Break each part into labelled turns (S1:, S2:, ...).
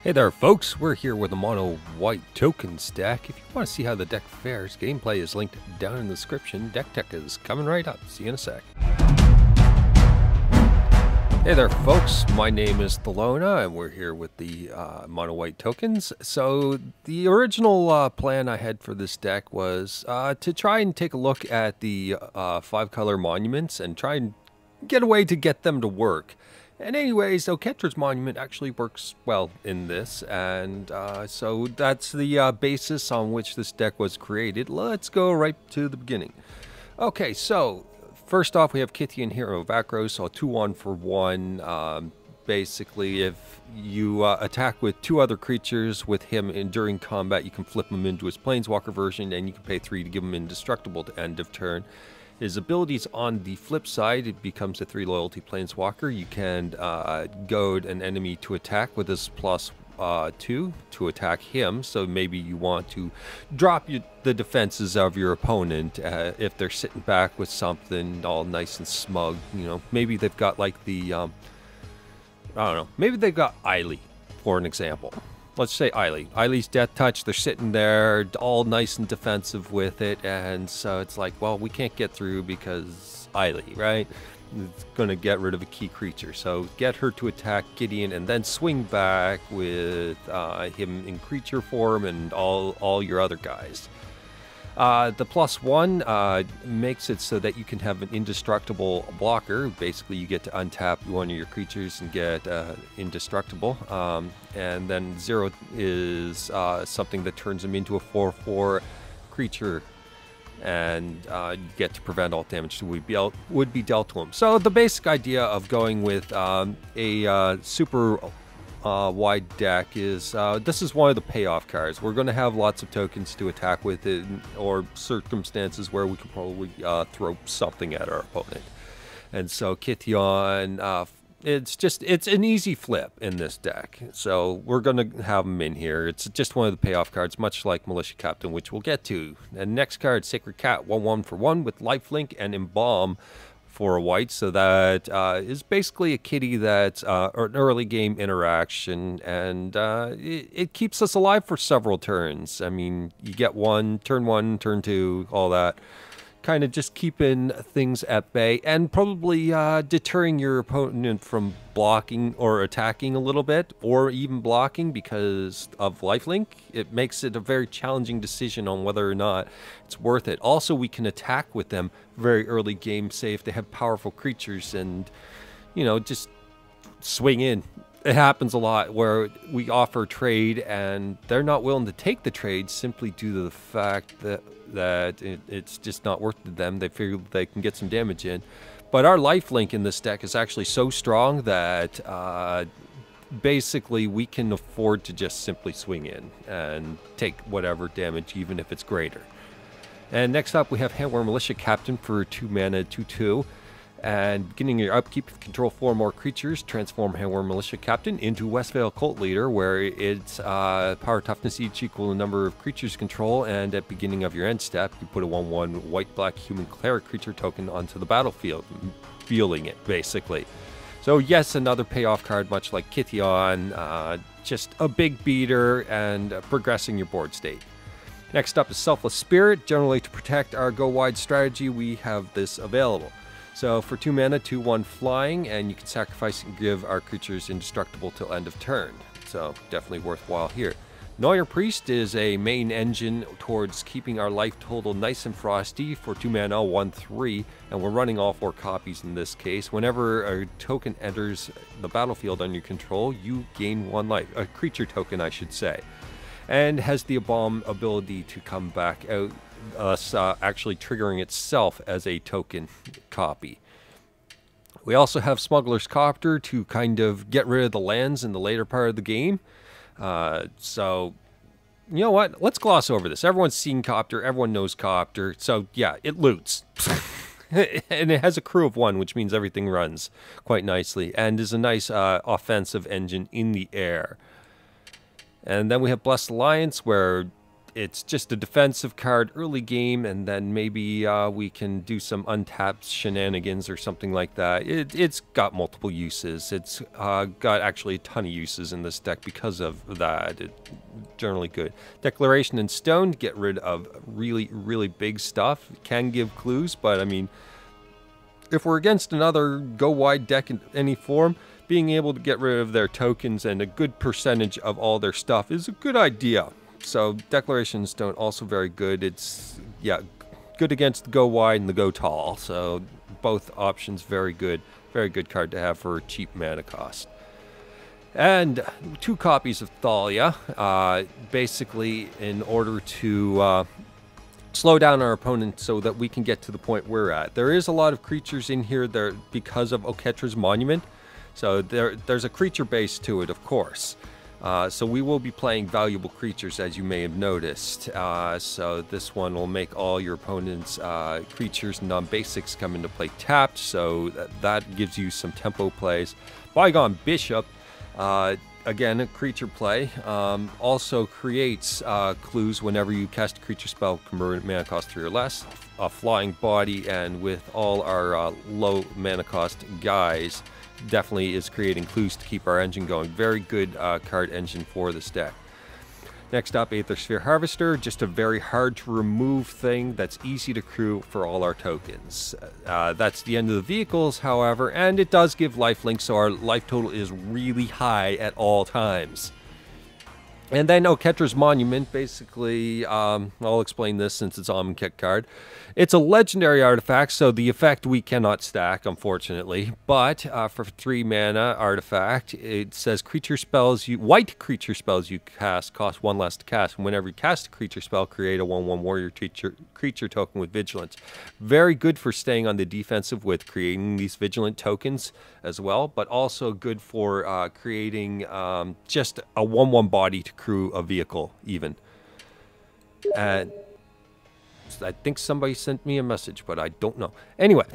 S1: Hey there folks, we're here with a mono white token stack. If you want to see how the deck fares, gameplay is linked down in the description. Deck tech is coming right up. See you in a sec. Hey there folks, my name is Thelona and we're here with the mono white tokens. So the original plan I had for this deck was to try and take a look at the 5-color monuments and try and get a way to get them to work. And anyways, Okhetra's monument actually works well in this, and so that's the basis on which this deck was created. Let's go right to the beginning. Okay, so first off we have Kithian Hero of Akros, so a 2-1 for 1. Basically, if you attack with 2 other creatures with him during combat, you can flip him into his Planeswalker version, and you can pay 3 to give him indestructible to end of turn. His abilities on the flip side, it becomes a 3 loyalty planeswalker. You can goad an enemy to attack with his +2 to attack him. So maybe you want to drop the defenses of your opponent if they're sitting back with something all nice and smug. You know, maybe they've got like the, I don't know, maybe they've got Eiley, for an example. Let's say Eiley. Eiley's Death Touch, they're sitting there all nice and defensive with it, and so it's like, well, we can't get through because Eiley, right? It's going to get rid of a key creature. So get her to attack Gideon and then swing back with him in creature form and all your other guys. The +1 makes it so that you can have an indestructible blocker. Basically, you get to untap one of your creatures and get indestructible. And then 0 is something that turns them into a 4/4 creature. And you get to prevent all damage that would be dealt to them. So the basic idea of going with a super wide deck is this is one of the payoff cards. We're going to have lots of tokens to attack with it, or circumstances where we can probably throw something at our opponent. And so Kithian, it's an easy flip in this deck. So we're going to have them in here. It's just one of the payoff cards, much like Militia Captain, which we'll get to. And next card, Sacred Cat, 1/1 for 1 with lifelink and embalm for a white, so that is basically a kitty that's an early game interaction, and it keeps us alive for several turns. I mean, you get turn 1, turn 2, all that. Kind of just keeping things at bay and probably deterring your opponent from blocking or attacking a little bit, or even blocking because of lifelink. It makes it a very challenging decision on whether or not it's worth it. Also, we can attack with them very early game, say if they have powerful creatures, and you know, just swing in. It happens a lot where we offer trade and they're not willing to take the trade simply due to the fact that it's just not worth it to them. They figure they can get some damage in. But our lifelink in this deck is actually so strong that basically we can afford to just simply swing in and take whatever damage, even if it's greater. And next up we have Handler Militia Captain for 2 mana, 2/2. And beginning your upkeep, if you control 4 or more creatures, transform Handler Militia Captain into Westvale Cult Leader, where its power toughness each equal the number of creatures control, and at beginning of your end step, you put a 1/1 white-black human cleric creature token onto the battlefield, feeling it, basically. So yes, another payoff card, much like Kithian, just a big beater and progressing your board state. Next up is Selfless Spirit. Generally, to protect our go-wide strategy, we have this available. So for 2 mana, 2/1 flying, and you can sacrifice and give our creatures indestructible till end of turn. So definitely worthwhile here. Neuer Priest is a main engine towards keeping our life total nice and frosty for 2 mana, 1/3, and we're running all 4 copies in this case. Whenever a token enters the battlefield under your control, you gain 1 life, a creature token I should say, and has the embalm ability to come back out, thus actually triggering itself as a token copy. We also have Smuggler's Copter to kind of get rid of the lands in the later part of the game. So, you know what? Let's gloss over this. Everyone's seen Copter. Everyone knows Copter. So, yeah, it loots. And it has a crew of 1, which means everything runs quite nicely, and is a nice offensive engine in the air. And then we have Blessed Alliance, where it's just a defensive card early game, and then maybe we can do some untapped shenanigans or something like that. It's got multiple uses. It's got actually a ton of uses in this deck because of that. It's generally good. Declaration in Stone, get rid of really, really big stuff. It can give clues, but I mean, if we're against another go-wide deck in any form, being able to get rid of their tokens and a good percentage of all their stuff is a good idea. So Declaration Stone also very good. It's, yeah, good against the go wide and the go tall. So both options very good. Very good card to have for cheap mana cost. And 2 copies of Thalia, basically in order to slow down our opponent so that we can get to the point we're at. There is a lot of creatures in here there because of Oketra's Monument. So there's a creature base to it, of course. So we will be playing valuable creatures, as you may have noticed. So this one will make all your opponent's creatures and non-basics come into play tapped, so that gives you some tempo plays. Bygone Bishop, again, a creature play, also creates clues whenever you cast a creature spell, convert mana cost 3 or less. A Flying Body, and with all our low mana cost guys, definitely is creating clues to keep our engine going. Very good card engine for this deck. Next up, Aether Sphere Harvester, just a very hard to remove thing that's easy to crew for all our tokens. That's the end of the vehicles, however, and it does give lifelink, so our life total is really high at all times. And then Oketra's Monument, basically, I'll explain this since it's an Amonkhet card. It's a legendary artifact, so the effect we cannot stack, unfortunately. But for 3 mana artifact, it says white creature spells you cast cost 1 less to cast. And whenever you cast a creature spell, create a 1/1 warrior creature token with vigilance. Very good for staying on the defensive with creating these vigilant tokens as well, but also good for creating just a 1/1 body to crew a vehicle even. And I think somebody sent me a message, but I don't know. Anyway.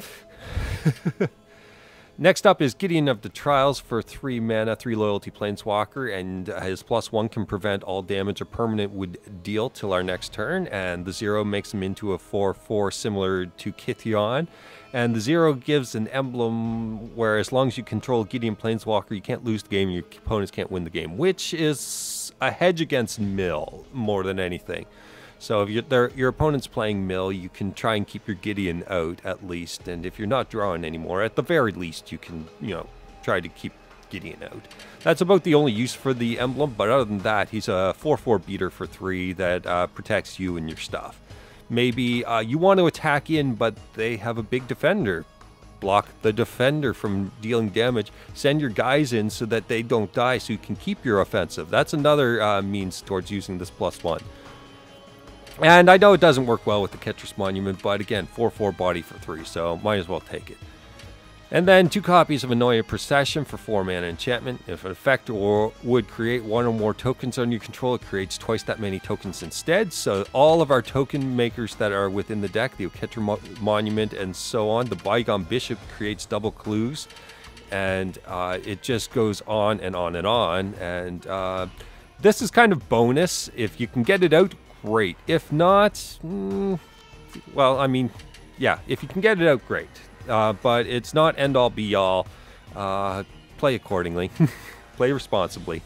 S1: Next up is Gideon of the Trials for 3 mana, 3 loyalty planeswalker, and his +1 can prevent all damage a permanent would deal till our next turn, and the 0 makes him into a 4/4 similar to Kithion. And the 0 gives an emblem where as long as you control Gideon Planeswalker, you can't lose the game, your opponents can't win the game, which is a hedge against mill more than anything. So if your opponent's playing mill, you can try and keep your Gideon out at least, and if you're not drawing anymore, at the very least you can, try to keep Gideon out. That's about the only use for the emblem, but other than that, he's a 4/4 beater for 3 that protects you and your stuff. Maybe you want to attack in, but they have a big defender. Block the defender from dealing damage. Send your guys in so that they don't die, so you can keep your offensive. That's another means towards using this +1. And I know it doesn't work well with the Oketra's Monument, but again, 4/4 body for 3, so might as well take it. And then 2 copies of Anointed Procession for 4 mana enchantment. If an effect would create 1 or more tokens on your control, it creates twice that many tokens instead. So all of our token makers that are within the deck, the Oketra Monument and so on, the Bygone Bishop creates double clues. And it just goes on and on and on. And this is kind of bonus. If you can get it out, great. If not, well, I mean, yeah, if you can get it out, great. But it's not end-all be-all. Play accordingly. Play responsibly.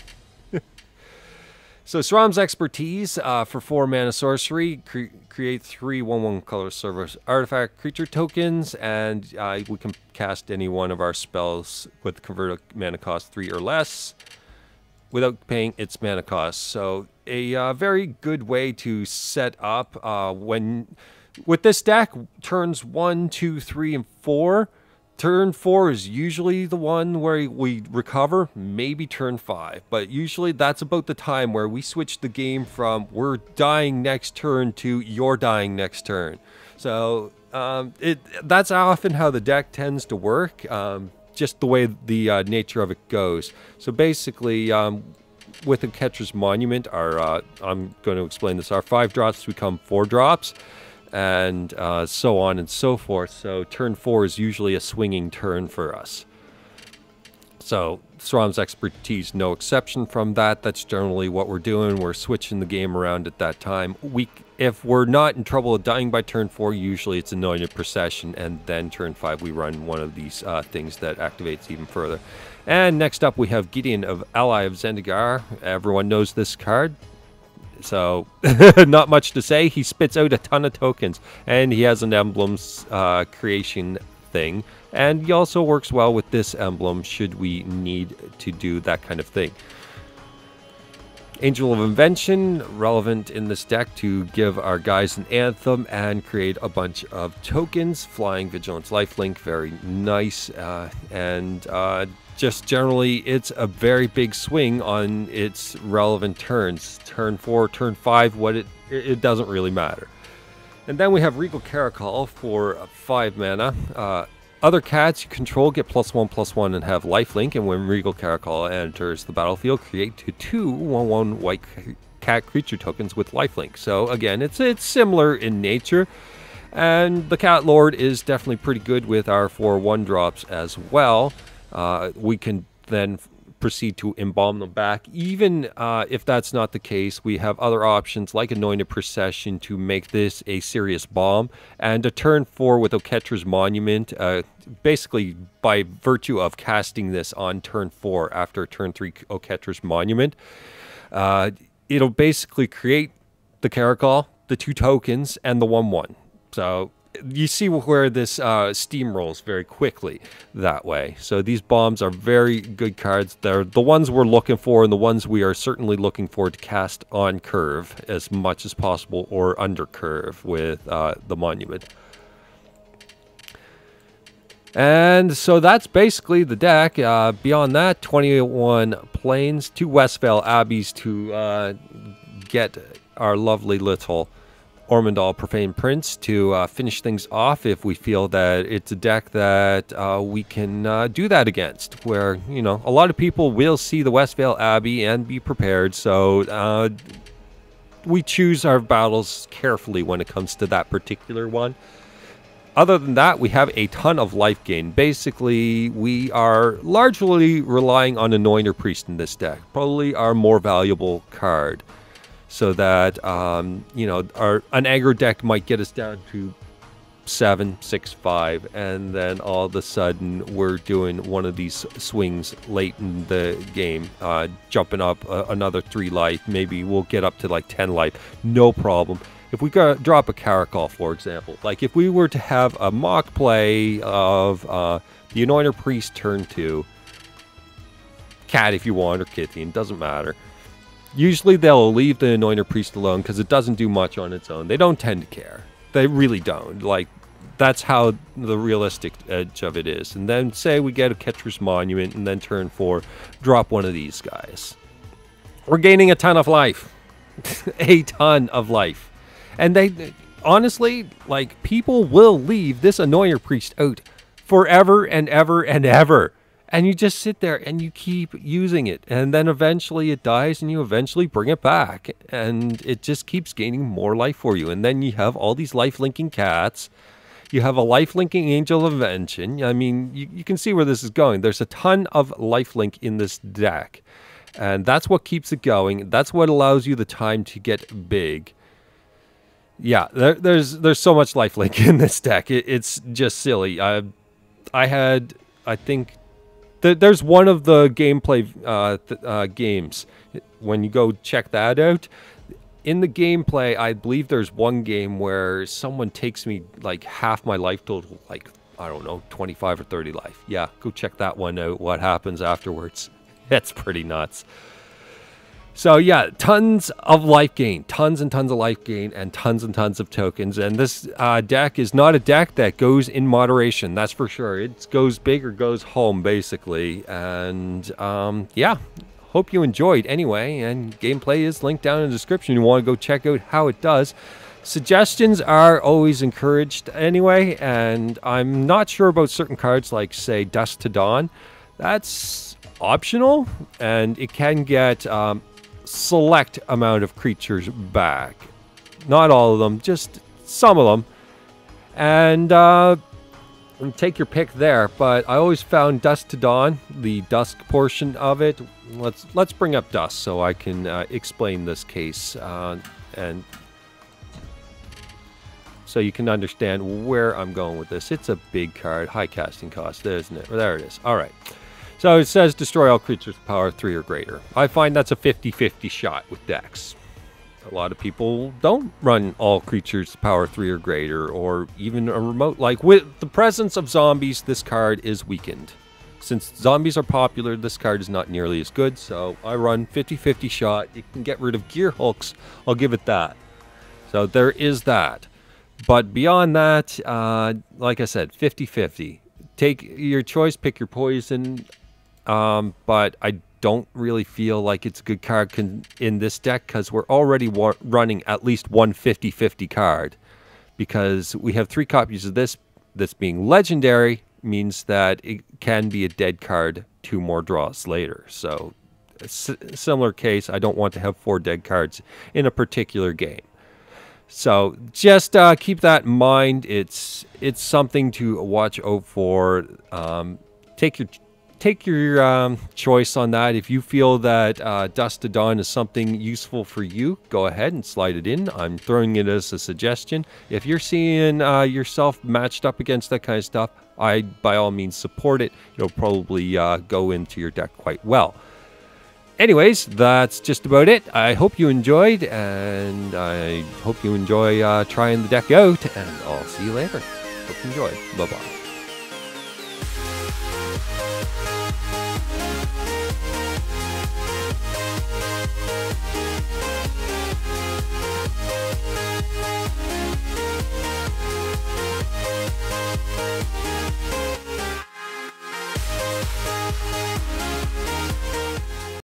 S1: So Sram's Expertise for 4 mana sorcery. Create 3 1/1 color service artifact creature tokens, and we can cast any one of our spells with converted mana cost 3 or less without paying its mana cost. So a very good way to set up with this deck, turns 1, 2, 3, and 4. Turn 4 is usually the one where we recover, maybe turn 5. But usually that's about the time where we switch the game from we're dying next turn to you're dying next turn. So that's often how the deck tends to work, just the way the nature of it goes. So basically, with Oketra's Monument, I'm going to explain this, our 5 drops become 4 drops. And so on and so forth. So turn 4 is usually a swinging turn for us. So Thrawn's expertise, no exception from that. That's generally what we're doing. We're switching the game around at that time. If we're not in trouble of dying by turn 4, usually it's Anointed Procession, and then turn 5 we run one of these things that activates even further. And next up we have Gideon of Ally of Zendigar. Everyone knows this card, so not much to say. He spits out a ton of tokens, and he has an emblems creation thing. And he also works well with this emblem should we need to do that kind of thing. Angel of Invention, relevant in this deck to give our guys an anthem and create a bunch of tokens. Flying Vigilance Lifelink, very nice. Just generally, it's a very big swing on its relevant turns. Turn 4, turn 5, it doesn't really matter. And then we have Regal Caracol for 5 mana. Other cats you control get +1/+1 and have lifelink, and when Regal Caracol enters the battlefield, create 2 1/1 white cat creature tokens with lifelink. So again, it's similar in nature, and the Cat Lord is definitely pretty good with our 4 1-drops as well. We can then proceed to embalm them back. Even if that's not the case, we have other options like Anointed Procession to make this a serious bomb. And a turn 4 with Oketra's Monument, basically by virtue of casting this on turn 4 after turn 3 Oketra's Monument, it'll basically create the Caracol, the 2 tokens, and the 1/1. So you see where this steamrolls very quickly that way. So these bombs are very good cards. They're the ones we're looking for, and the ones we are certainly looking for to cast on curve as much as possible, or under curve with the Monument. And so that's basically the deck. Beyond that, 21 planes, 2 Westvale Abbeys to get our lovely little Ormondal Profane Prince to finish things off if we feel that it's a deck that we can do that against, where, you know, a lot of people will see the Westvale Abbey and be prepared. So we choose our battles carefully when it comes to that particular one. Other than that, we have a ton of life gain. Basically, we are largely relying on Anointed Priest in this deck, probably our more valuable card. So that, you know, an aggro deck might get us down to 7, 6, 5, and then all of a sudden we're doing one of these swings late in the game, jumping up another 3 life. Maybe we'll get up to like 10 life, no problem. If we drop a Caracol, for example, like if we were to have a mock play of the Anointed Priest turn 2, Cat if you want, or Kithian, doesn't matter. Usually they'll leave the Anointed Priest alone because it doesn't do much on its own. They don't tend to care. They really don't. Like, that's how the realistic edge of it is. And then say we get a Oketra's Monument, and then turn 4, drop one of these guys. We're gaining a ton of life. A ton of life. And they, honestly, like, people will leave this Anointed Priest out forever and ever and ever. And you just sit there and you keep using it. And then eventually it dies and you eventually bring it back. And it just keeps gaining more life for you. And then you have all these life-linking cats. You have a life-linking Angel of Invention. I mean, you can see where this is going. There's a ton of lifelink in this deck. And that's what keeps it going. That's what allows you the time to get big. Yeah, there's so much lifelink in this deck. It's just silly. I think there's one of the gameplay games. When you go check that out, in the gameplay, I believe there's one game where someone takes me like half my life total, like, I don't know, 25 or 30 life. Yeah, go check that one out, what happens afterwards. That's pretty nuts. So yeah, tons of life gain, tons and tons of life gain, and tons of tokens. And this deck is not a deck that goes in moderation, that's for sure. It goes big or goes home, basically. And yeah, hope you enjoyed anyway. And gameplay is linked down in the description. You want to go check out how it does. Suggestions are always encouraged anyway. And I'm not sure about certain cards like, say, Dusk to Dawn. That's optional, and it can get select amount of creatures back. Not all of them, just some of them. And and take your pick there. But I always found Dusk to Dawn, the Dusk portion of it. Let's bring up Dusk so I can explain this case and so you can understand where I'm going with this. It's a big card, high casting cost, isn't it? There it is. All right. So it says destroy all creatures with power 3 or greater. I find that's a 50-50 shot with decks. A lot of people don't run all creatures power 3 or greater, or even a remote. Like with the presence of zombies, this card is weakened. Since zombies are popular, this card is not nearly as good, so I run 50-50 shot. You can get rid of gear hooks, I'll give it that. So there is that. But beyond that, like I said, 50-50. Take your choice, pick your poison. But I don't really feel like it's a good card in this deck because we're already running at least one 50-50 card. Because we have 3 copies of this. This being legendary means that it can be a dead card 2 more draws later. So, a similar case, I don't want to have 4 dead cards in a particular game. So just keep that in mind. It's something to watch out for. Take your choice on that. If you feel that Dusk to Dawn is something useful for you, go ahead and slide it in. I'm throwing it as a suggestion. If you're seeing yourself matched up against that kind of stuff, I by all means support it. It'll probably go into your deck quite well. Anyways, that's just about it. I hope you enjoyed, and I hope you enjoy trying the deck out, and I'll see you later. Hope you enjoy. Bye-bye.